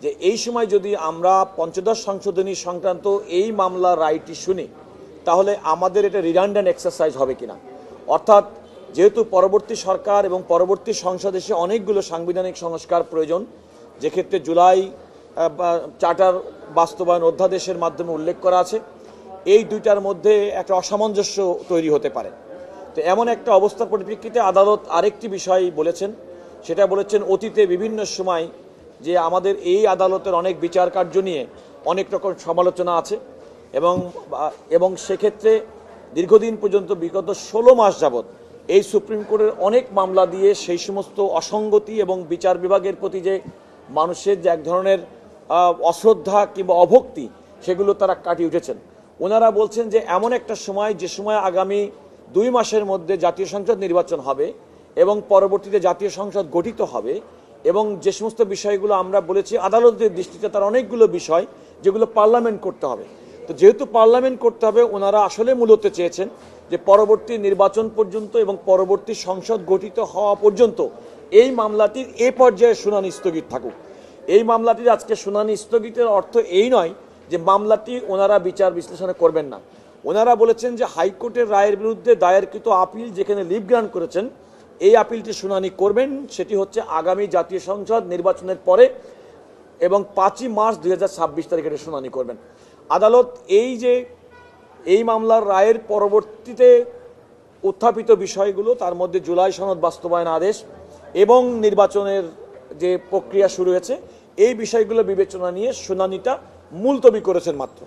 যে এই সময় যদি আমরা পঞ্চদশ সংশোধনী সংক্রান্ত এই মামলার রায়টি শুনি তাহলে আমাদের এটা রিডান্ডেন্ট এক্সারসাইজ হবে কিনা, অর্থাৎ যেহেতু পরবর্তী সরকার এবং পরবর্তী সংসদ এসে অনেকগুলো সাংবিধানিক সংস্কার প্রয়োজন, যেক্ষেত্রে জুলাই চার্টার বাস্তবায়ন অধ্যাদেশের মাধ্যমে উল্লেখ করা আছে, এই দুইটার মধ্যে একটা অসামঞ্জস্য তৈরি হতে পারে। তো এমন একটা অবস্থার পরিপ্রেক্ষিতে আদালত আরেকটি বিষয় বলেছেন, সেটা বলেছেন অতীতে বিভিন্ন সময় যে আমাদের এই আদালতের অনেক বিচার কার্য নিয়ে অনেক রকম সমালোচনা আছে এবং সেক্ষেত্রে দীর্ঘদিন পর্যন্ত বিগত 16 মাস যাবৎ এই সুপ্রিম কোর্টের অনেক মামলা দিয়ে সেই সমস্ত অসঙ্গতি এবং বিচার বিভাগের প্রতি যে মানুষের যে এক ধরনের অশ্রদ্ধা কিংবা অভক্তি, সেগুলো তারা কাটিয়ে উঠেছেন। ওনারা বলছেন যে এমন একটা সময়, যে সময় আগামী 2 মাসের মধ্যে জাতীয় সংসদ নির্বাচন হবে এবং পরবর্তীতে জাতীয় সংসদ গঠিত হবে, এবং যে সমস্ত বিষয়গুলো আমরা বলেছি আদালতের দৃষ্টিতে তার অনেকগুলো বিষয় যেগুলো পার্লামেন্ট করতে হবে। তো যেহেতু পার্লামেন্ট করতে হবে, ওনারা আসলে মূলত চেয়েছেন যে পরবর্তী নির্বাচন পর্যন্ত এবং পরবর্তী সংসদ গঠিত হওয়া পর্যন্ত এই মামলাটির এ পর্যায়ে শুনানি স্থগিত থাকুক। এই মামলাটির আজকে শুনানি স্থগিতের অর্থ এই নয় যে মামলাটি ওনারা বিচার বিশ্লেষণে করবেন না। ওনারা বলেছেন যে হাইকোর্টের রায়ের বিরুদ্ধে দায়েরকৃত আপিল যেখানে লিভ গ্রান্ট করেছেন, এই আপিলটি শুনানি করবেন, সেটি হচ্ছে আগামী জাতীয় সংসদ নির্বাচনের পরে এবং 5ই মার্চ 2026 তারিখে শুনানি করবেন। আদালত এই মামলার রায়ের পরবর্তীতে উত্থাপিত বিষয়গুলো, তার মধ্যে জুলাই সনদ বাস্তবায়ন আদেশ এবং নির্বাচনের যে প্রক্রিয়া শুরু হয়েছে, এই বিষয়গুলো বিবেচনা নিয়ে শুনানিটা মুলতবি করেছেন মাত্র।